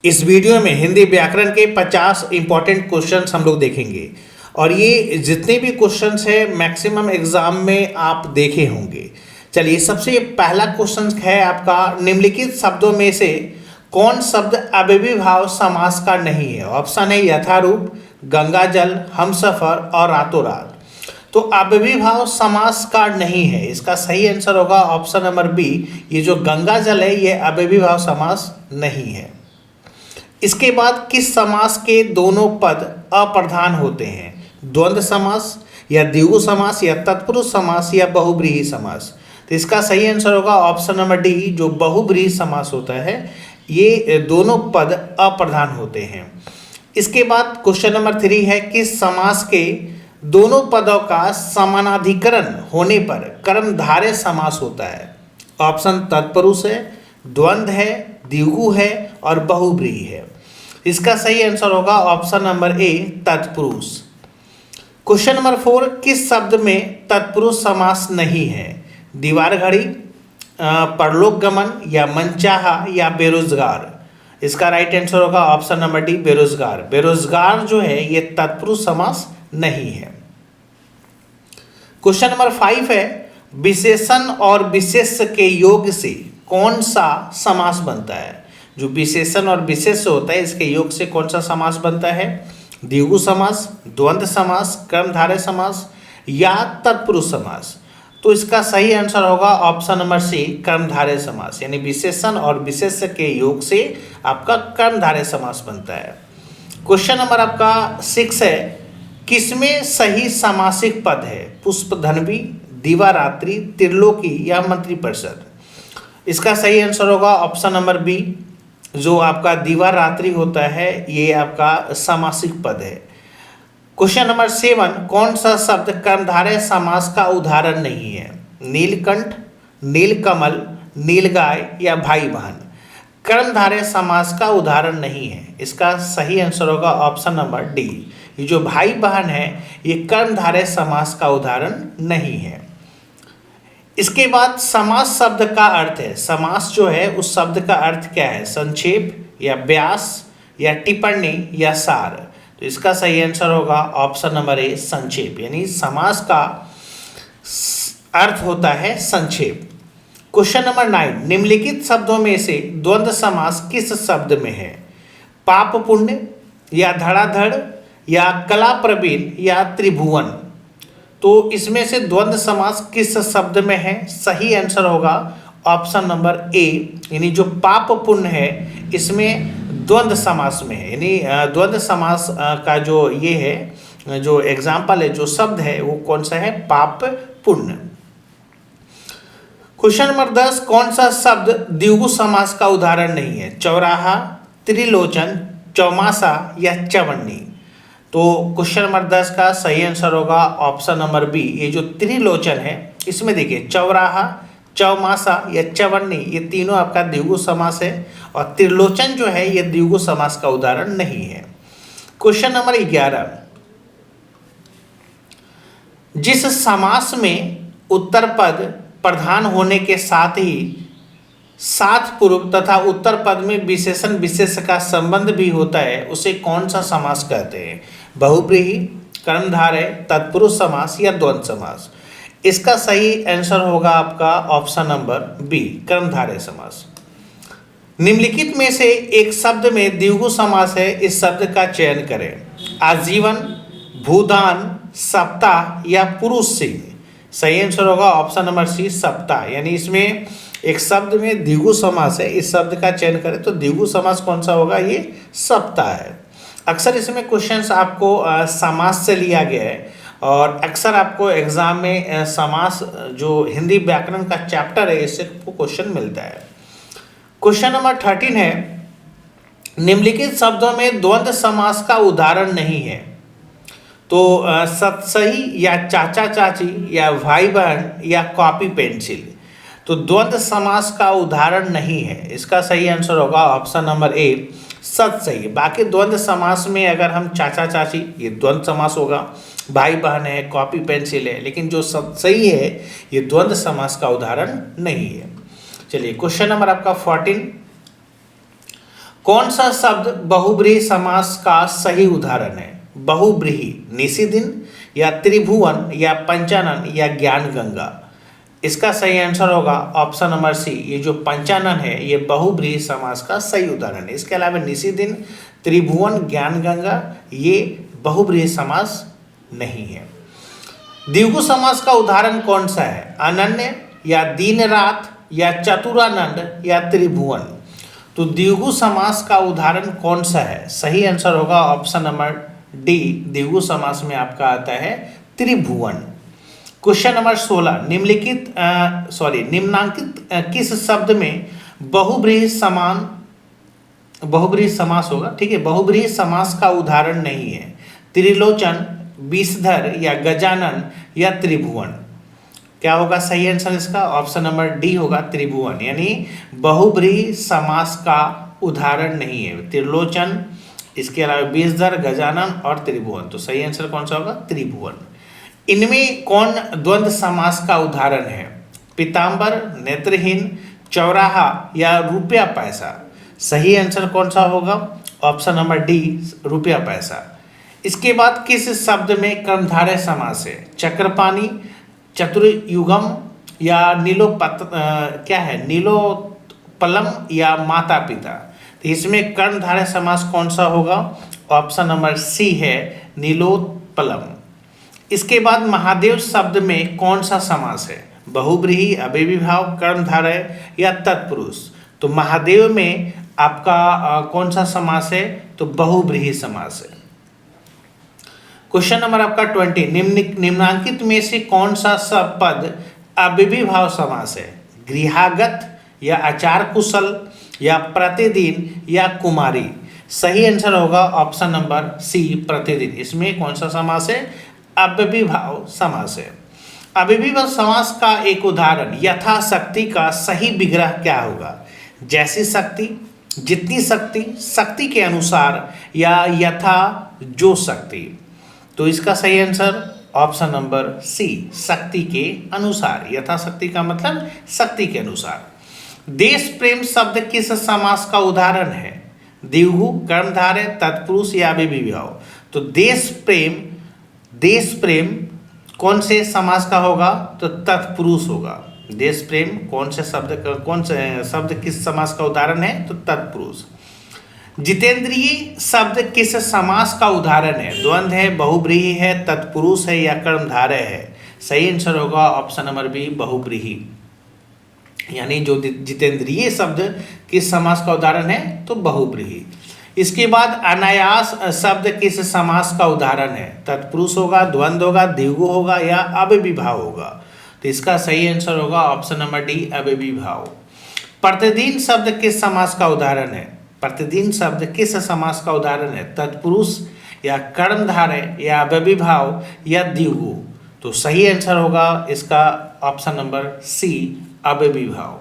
इस वीडियो में हिंदी व्याकरण के 50 इंपॉर्टेंट क्वेश्चंस हम लोग देखेंगे और ये जितने भी क्वेश्चंस है मैक्सिमम एग्जाम में आप देखे होंगे। चलिए, सबसे पहला क्वेश्चन है आपका, निम्नलिखित शब्दों में से कौन शब्द अव्ययीभाव समास का नहीं है। ऑप्शन है यथारूप, गंगाजल, हमसफर और रातों रात। तो अव्ययीभाव समास का नहीं है, इसका सही आंसर होगा ऑप्शन नंबर बी। ये जो गंगाजल है ये अव्ययीभाव समास नहीं है। इसके बाद किस समास के दोनों पद अप्रधान होते हैं? द्वंद्व समास या द्विगु समास या तत्पुरुष समास या बहुब्रीहि समास। तो इसका सही आंसर होगा ऑप्शन नंबर डी, जो बहुब्रीहि समास होता है ये दोनों पद अप्रधान होते हैं। इसके बाद क्वेश्चन नंबर 3 है, किस समास के दोनों पदों का समानाधिकरण होने पर कर्मधारय समास होता है? ऑप्शन तत्पुरुष है, द्वंद्व है, द्विगु है और बहुब्रीहि है। इसका सही आंसर होगा ऑप्शन नंबर ए, तत्पुरुष। क्वेश्चन नंबर 4, किस शब्द में तत्पुरुष समास नहीं है? दीवार घड़ी, परलोक गमन या मनचाहा या बेरोजगार। इसका राइट आंसर होगा ऑप्शन नंबर डी, बेरोजगार। बेरोजगार जो है ये तत्पुरुष समास नहीं है। क्वेश्चन नंबर 5 है, विशेषण और विशेष्य के योग से कौन सा समास बनता है? जो विशेषण और विशेष्य होता है इसके योग से कौन सा समास बनता है? द्विगु समास, द्वंद्व समास, कर्मधारय समास या तत्पुरुष समास। तो इसका सही आंसर होगा ऑप्शन नंबर सी, कर्मधारय समास। यानी विशेषण और विशेष्य के योग से आपका कर्मधारय समास बनता है। क्वेश्चन नंबर आपका 6 है, किसमें सही समासिक पद है? पुष्पधन्वी, दिवारात्रि, त्रिलोकी या मंत्रिपरिषद। इसका सही आंसर होगा ऑप्शन नंबर बी, जो आपका दिवारात्रि होता है ये आपका समासिक पद है। क्वेश्चन नंबर 7, कौन सा शब्द कर्मधारय समास का उदाहरण नहीं है? नीलकंठ, नीलकमल, नीलगाय या भाई बहन। कर्मधारय समास का उदाहरण नहीं है, इसका सही आंसर होगा ऑप्शन नंबर डी। ये जो भाई बहन है ये कर्मधारय समास का उदाहरण नहीं है। इसके बाद समास शब्द का अर्थ है, समास जो है उस शब्द का अर्थ क्या है? संक्षेप या व्यास या टिप्पणी या सार। तो इसका सही आंसर होगा ऑप्शन नंबर ए, संक्षेप। यानी समास का अर्थ होता है संक्षेप। क्वेश्चन नंबर 9, निम्नलिखित शब्दों में से द्वंद्व समास किस शब्द में है? पाप पुण्य या धड़ाधड़ या कला प्रवीण या त्रिभुवन। तो इसमें से द्वंद्व समास किस शब्द में है? सही आंसर होगा ऑप्शन नंबर ए, यानी जो पाप पुण्य है इसमें द्वंद्व समास में है। यानी द्वंद्व समास का जो ये है, जो एग्जाम्पल है, जो शब्द है वो कौन सा है? पाप पुण्य। क्वेश्चन नंबर 10, कौन सा शब्द द्विगु समास का उदाहरण नहीं है? चौराहा, त्रिलोचन, चौमासा या चवन्नी। तो क्वेश्चन नंबर 10 का सही आंसर होगा ऑप्शन नंबर बी, ये जो त्रिलोचन है इसमें देखिए चौराहा, चौमासा या चवन्नी ये तीनों आपका द्विगु समास है और त्रिलोचन जो है ये द्विगु समास का उदाहरण नहीं है। क्वेश्चन नंबर 11, जिस समास में उत्तर पद प्रधान होने के साथ ही साथ पूर्व तथा उत्तर पद में विशेषण विशेष्य का संबंध भी होता है उसे कौन सा समास कहते हैं? बहुब्रीहि, कर्मधारय, तत्पुरुष समास या द्वंद्व समास। इसका सही आंसर होगा आपका ऑप्शन नंबर बी, कर्मधारय समास। निम्नलिखित में से एक शब्द में द्विगु समास है, इस शब्द का चयन करें। आजीवन, भूदान, सप्ताह या पुरुष सिंह। सही आंसर होगा ऑप्शन नंबर सी, सप्ताह। यानी इसमें एक शब्द में द्विगु समास है, इस शब्द का चयन करें तो द्विगु समास कौन सा होगा? ये सप्ताह है। अक्सर इसमें क्वेश्चंस आपको समास से लिया गया है और अक्सर आपको एग्जाम में समास जो हिंदी व्याकरण का चैप्टर है इससे आपको क्वेश्चन मिलता है। क्वेश्चन नंबर 13 है, निम्नलिखित शब्दों में द्वंद्व समास का उदाहरण नहीं है। तो सतसही या चाचा चाची या भाई बहन या कॉपी पेंसिल। तो द्वंद्व समास का उदाहरण नहीं है, इसका सही आंसर होगा ऑप्शन नंबर ए, सतसही। बाकी द्वंद्व समास में अगर हम चाचा चाची ये द्वंद्व समास होगा, भाई बहन है, कॉपी पेंसिल है, लेकिन जो सतसही है ये द्वंद्व समास का उदाहरण नहीं है। चलिए क्वेश्चन नंबर आपका 14, कौन सा शब्द बहुब्रीहि समास का सही उदाहरण है? बहुब्रीहि, निशिदिन या त्रिभुवन या पंचानन या ज्ञान गंगा। इसका सही आंसर होगा ऑप्शन नंबर सी, ये जो पंचानन है ये बहुब्रीहि समास का सही उदाहरण है। इसके अलावा निशिदिन, त्रिभुवन, ज्ञान गंगा ये बहुब्रीहि समास नहीं है। द्विगु समास का उदाहरण कौन सा है? अनन्य या दिन रात या चतुरानंद या त्रिभुवन। तो द्विगु समास का उदाहरण कौन सा है? सही आंसर होगा ऑप्शन नंबर डी, द्विगु समास में आपका आता है त्रिभुवन। क्वेश्चन नंबर 16, निम्नांकित किस शब्द में बहुब्रीहि समास होगा? ठीक है, बहुब्रीहि समास का उदाहरण नहीं है। त्रिलोचन, विषधर या गजानन या त्रिभुवन। क्या होगा सही आंसर इसका? ऑप्शन नंबर डी होगा त्रिभुवन, यानी बहुब्रीहि समास का उदाहरण नहीं है त्रिलोचन, इसके अलावा विषधर, गजानन और त्रिभुवन। तो सही आंसर कौन सा होगा? त्रिभुवन। इनमें कौन द्वंद्व समास का उदाहरण है? पीताम्बर, नेत्रहीन, चौराहा या रुपया पैसा। सही आंसर कौन सा होगा? ऑप्शन नंबर डी, रुपया पैसा। इसके बाद किस शब्द में कर्मधारय समास है? चक्रपाणी, चतुर्युगम या नीलोत्पलम या माता पिता। तो इसमें कर्मधारय समास कौन सा होगा? ऑप्शन नंबर सी है नीलोत्पलम। इसके बाद महादेव शब्द में कौन सा समास है? बहुब्रीहि, अव्ययीभाव, कर्मधारय या तत्पुरुष। तो महादेव में आपका कौन सा समास है? तो बहुब्रीहि समास है। क्वेश्चन नंबर आपका 20, निम्नांकित में से कौन सा सब पद अव्ययीभाव समास है? गृहागत या आचार कुशल या प्रतिदिन या कुमारी। सही आंसर होगा ऑप्शन नंबर सी, प्रतिदिन। इसमें कौन सा समास है? अव्ययीभाव समास है। अव्ययीभाव समास का एक उदाहरण यथाशक्ति का सही विग्रह क्या होगा? जैसी शक्ति, जितनी शक्ति, शक्ति के अनुसार या यथा जो शक्ति। तो इसका सही आंसर ऑप्शन नंबर सी, शक्ति के अनुसार। यथाशक्ति का मतलब शक्ति के अनुसार। देश प्रेम शब्द किस समास का उदाहरण है? द्विगु, कर्मधारय, तत्पुरुष या अव्ययीभाव। तो देश प्रेम कौन से समास का होगा? तो तत्पुरुष होगा। देश प्रेम कौन से शब्द किस समास का उदाहरण है? तो तत्पुरुष। जितेंद्रिय शब्द किस समास का उदाहरण है? द्वंद्व है, बहुब्रीहि है, तत्पुरुष है या कर्मधारय है। सही आंसर होगा ऑप्शन नंबर बी, बहुब्रीहि। यानी जो जितेंद्रिय शब्द किस समास का उदाहरण है? तो बहुब्रीहि। इसके बाद अनायास शब्द किस समास का उदाहरण है? तत्पुरुष होगा, द्वंद्व होगा, द्विगु होगा या अव्ययीभाव होगा। तो इसका सही आंसर होगा ऑप्शन नंबर डी, अव्ययीभाव। प्रतिदिन शब्द किस समास का उदाहरण है? प्रतिदिन शब्द किस समास का उदाहरण है? तत्पुरुष या कर्मधारय या अव्ययीभाव या द्विगु। तो सही आंसर होगा इसका ऑप्शन नंबर सी, अव्ययीभाव।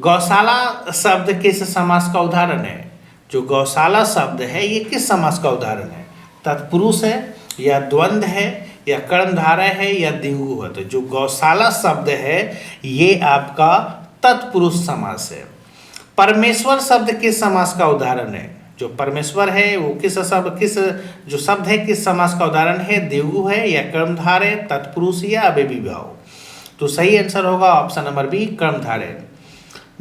गौशाला शब्द किस समास का उदाहरण है? जो गौशाला शब्द है ये किस समास का उदाहरण है? तत्पुरुष है या द्वंद्व है या कर्मधारय है या द्विगु है। तो जो गौशाला शब्द है ये आपका तत्पुरुष समास है। परमेश्वर शब्द किस समास का उदाहरण है? जो परमेश्वर है वो किस समास का उदाहरण है? द्विगु है या कर्मधारय, तत्पुरुष या अव्ययीभाव। तो सही आंसर होगा ऑप्शन नंबर बी, कर्मधारय।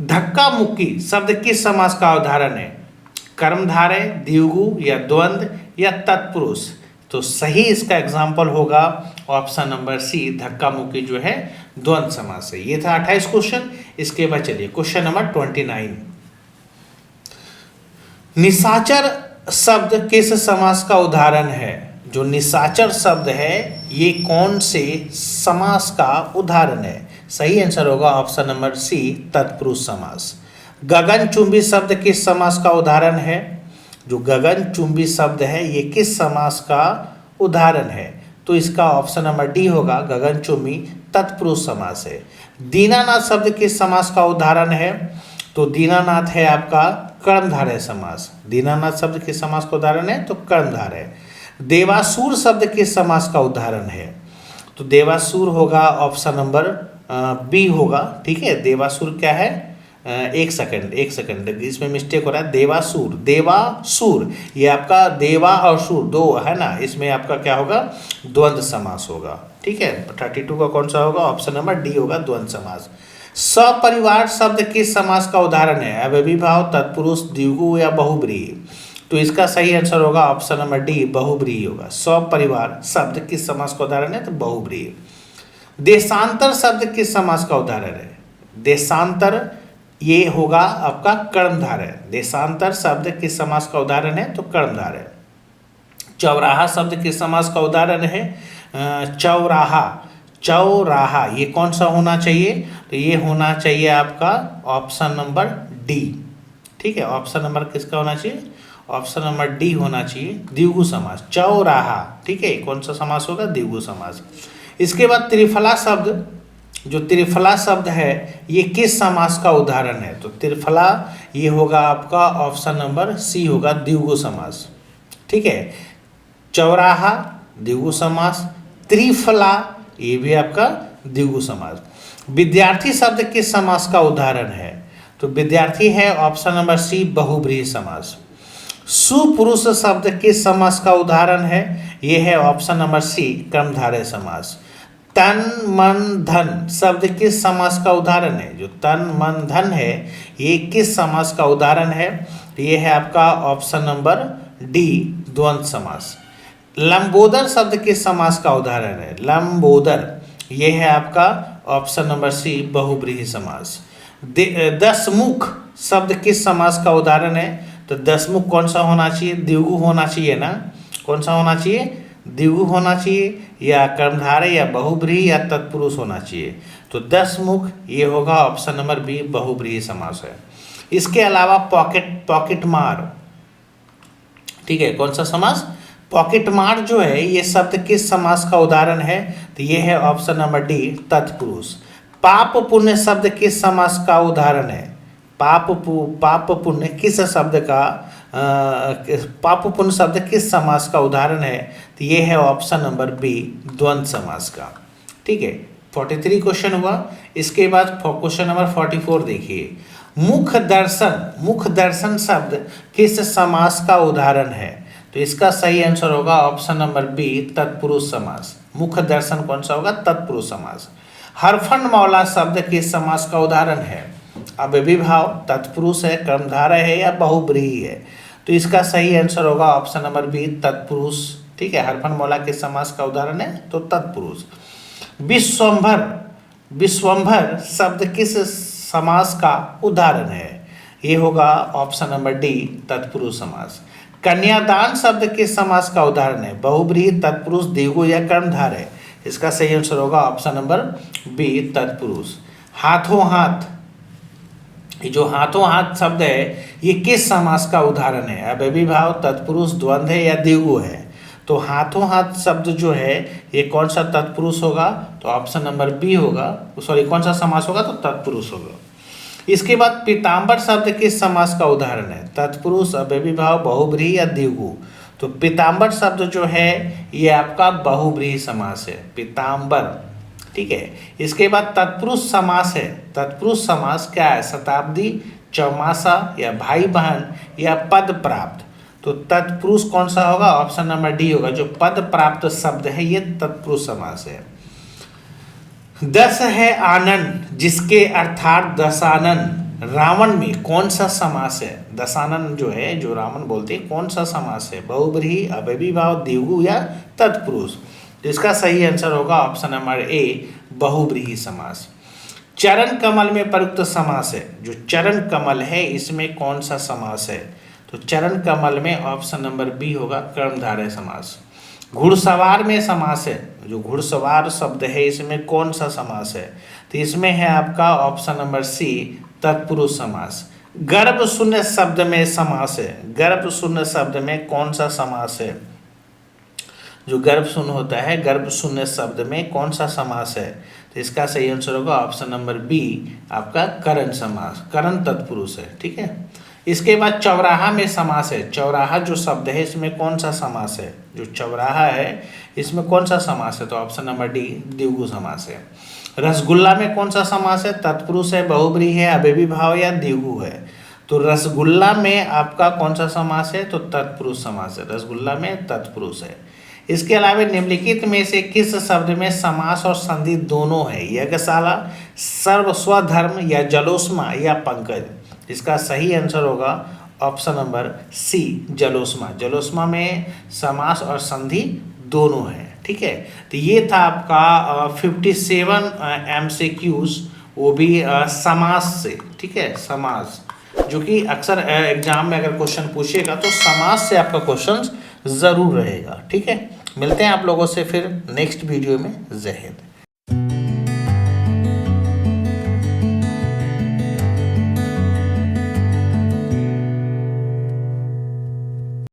धक्का मुक्की शब्द किस समास का उदाहरण है? कर्मधारय, द्विगु या द्वंद्व या तत्पुरुष। तो सही इसका एग्जाम्पल होगा ऑप्शन नंबर सी, धक्का मुक्की जो है द्वंद्व समास है। ये था 28 क्वेश्चन। इसके बाद चलिए क्वेश्चन नंबर 29, निशाचर शब्द किस समास का उदाहरण है? जो निशाचर शब्द है ये कौन से समास का उदाहरण है? सही आंसर होगा ऑप्शन नंबर सी, तत्पुरुष समास। गगनचुंबी शब्द किस समास का उदाहरण है? जो गगनचुंबी शब्द है ये किस समास का उदाहरण है? तो इसका ऑप्शन नंबर डी होगा, गगनचुंबी तत्पुरुष समास है। दीनानाथ शब्द किस समास का उदाहरण है? तो दीनानाथ है आपका कर्मधारय समास। दीनानाथ शब्द किस समास का उदाहरण है? तो कर्मधारय। देवासुर शब्द किस समास का उदाहरण है? तो देवासुर होगा ऑप्शन नंबर बी होगा। ठीक है, देवासुर क्या है? एक सेकंड इसमें मिस्टेक हो रहा है। देवासुर, देवासुर, ये आपका देवा और सुर दो है ना, इसमें आपका क्या होगा, द्वंद्व समास होगा। ठीक है, 32 का कौन सा होगा, ऑप्शन नंबर डी होगा, द्वंद्व समास। सपरिवार शब्द किस समास का उदाहरण है, अव्ययीभाव, तत्पुरुष, द्विगु या बहुब्रीहि। तो इसका सही आंसर होगा ऑप्शन नंबर डी, बहुब्रीहि होगा। सपरिवार शब्द किस समास का उदाहरण है, तो बहुब्रीहि। देशांतर शब्द किस समास का उदाहरण है, देशांतर ये होगा आपका कर्मधारय। देशांतर शब्द किस समास का उदाहरण है, तो कर्मधारय। चौराहा शब्द किस समास का उदाहरण है, चौराहा, चौराहा ये कौन सा होना चाहिए, तो ये होना चाहिए आपका ऑप्शन नंबर डी। ठीक है, ऑप्शन नंबर किसका होना चाहिए, ऑप्शन नंबर डी होना चाहिए, द्विगु समास, चौराहा। ठीक है, कौन सा समास होगा, द्विगु समास। इसके बाद त्रिफला शब्द, जो त्रिफला शब्द है ये किस समास का उदाहरण है, तो त्रिफला ये होगा आपका ऑप्शन नंबर सी होगा, द्विगु समास। ठीक है, चौराहा द्विगु समास, त्रिफला ये भी आपका द्विगु समास। विद्यार्थी शब्द किस समास का उदाहरण है, तो विद्यार्थी है ऑप्शन नंबर सी, बहुब्रीहि समास। सुपुरुष शब्द किस समास का उदाहरण है, ये है ऑप्शन नंबर सी, कर्मधारय समास। तन मन धन शब्द किस समास का उदाहरण है, जो तन मन धन है ये किस समास का उदाहरण है, ये है आपका ऑप्शन नंबर डी, द्वंद्व समास। लंबोदर शब्द किस समास का उदाहरण है, लंबोदर ये है आपका ऑप्शन नंबर सी, बहुब्रीहि समास। दसमुख शब्द किस समास का उदाहरण है, तो दसमुख कौन सा होना चाहिए, द्विगु होना चाहिए ना, कौन सा होना चाहिए, द्विगु होना चाहिए, या कर्मधारय या बहुब्रीहि या तत्पुरुष होना चाहिए। तो दसमुख ये होगा ऑप्शन नंबर बी, बहुब्रीहि समास है। इसके अलावा पॉकेट मार, ठीक है, कौन सा समास, पॉकेट मार जो है ये शब्द किस समास का उदाहरण है, तो ये है ऑप्शन नंबर डी, तत्पुरुष। पाप पुण्य शब्द किस समास का उदाहरण है, पाप पुण्य किस शब्द का, पाप पुण्य शब्द किस समास का उदाहरण है, तो ये है ऑप्शन नंबर बी, द्वंद्व समास का। ठीक है, 43 क्वेश्चन हुआ। इसके बाद क्वेश्चन नंबर 44 देखिए, मुख दर्शन शब्द किस समास का उदाहरण है, तो इसका सही आंसर होगा ऑप्शन नंबर बी, तत्पुरुष समास। मुख दर्शन कौन सा होगा, तत्पुरुष समास। हरफन मौला शब्द किस समास का उदाहरण है, अव्ययीभाव, तत्पुरुष है, कर्मधारय है या बहुब्रीहि है, तो इसका सही आंसर होगा ऑप्शन नंबर बी, तत्पुरुष। ठीक है, हरफन मौला किस समास का उदाहरण है, तो तत्पुरुष। विश्वंभर शब्द किस समास का उदाहरण है, ये होगा ऑप्शन नंबर डी, तत्पुरुष समास। कन्यादान शब्द किस समास का उदाहरण है, बहुब्रीहि, तत्पुरुष, द्विगु या कर्मधारय, इसका सही आंसर होगा ऑप्शन नंबर बी, तत्पुरुष। हाथों हाथ, ये जो हाथों हाथ शब्द है ये किस समास का उदाहरण है, अव्ययीभाव, तत्पुरुष, द्वंद्व है या द्विगु है, तो हाथों हाथ शब्द जो है ये कौन सा तत्पुरुष होगा, तो ऑप्शन नंबर बी होगा, सॉरी कौन सा समास होगा, तो तत्पुरुष होगा। इसके बाद पीताम्बर शब्द किस समास का उदाहरण है, तत्पुरुष, अव्ययीभाव, बहुब्रीहि या द्विगु, तो पीताम्बर शब्द जो है ये आपका बहुब्रीहि समास है, पीताम्बर। ठीक है, इसके बाद तत्पुरुष समास है, तत्पुरुष समास क्या है, शताब्दी, चौमासा या भाई बहन या पद प्राप्त, तो तत्पुरुष कौन सा होगा, ऑप्शन नंबर डी होगा, जो पद प्राप्त शब्द है ये तत्पुरुष समास है। दस है आनन जिसके अर्थात दशानन, रावण में कौन सा समास है, दशानन जो है, जो रावण बोलते हैं, कौन सा समास है, बहुब्रीहि, अव्ययीभाव, द्विगु या तत्पुरुष, तो इसका सही आंसर होगा ऑप्शन नंबर ए, बहुब्रीहि समास। चरण कमल में प्रयुक्त समास है, जो चरण कमल है इसमें कौन सा समास है, तो चरण कमल में ऑप्शन नंबर बी होगा, कर्मधारय समास। घुड़सवार में समास है, जो घुड़सवार शब्द है इसमें कौन सा समास है, तो इसमें है आपका ऑप्शन नंबर सी, तत्पुरुष समास। गर्भ शून्य शब्द में समास है, गर्भ शून्य शब्द में कौन सा समास है, जो गर्भ शून्य होता है, गर्भ शून्य शब्द में कौन सा समास है, तो इसका सही आंसर होगा ऑप्शन नंबर बी, आपका करण समास, करण तत्पुरुष है। ठीक है, इसके बाद चौराहा में समास है, चौराहा जो शब्द है इसमें कौन सा समास है, जो चौराहा है इसमें कौन सा समास है, तो ऑप्शन नंबर डी, द्विगु समास है। रसगुल्ला में कौन सा समास है? तत्पुरुष है, बहुब्रीहि है, अव्ययी भाव या द्विगु है? तो रसगुल्ला में आपका कौन सा समास है? तो तत्पुरुष समास है, रसगुल्ला में तत्पुरुष है। इसके अलावा निम्नलिखित में से किस शब्द में समास और संधि दोनों है? यज्ञशाला, सर्व, स्वधर्म या जलोष्मा या पंकज? इसका सही आंसर होगा ऑप्शन नंबर सी, जलोष्मा। जलोष्मा में समास और संधि दोनों है। ठीक है, तो ये था आपका 57 MCQs, वो भी समास से। ठीक है, समास, जो कि अक्सर एग्जाम में अगर क्वेश्चन पूछेगा तो समास से आपका क्वेश्चन जरूर रहेगा। ठीक है, मिलते हैं आप लोगों से फिर नेक्स्ट वीडियो में। जय हिंद।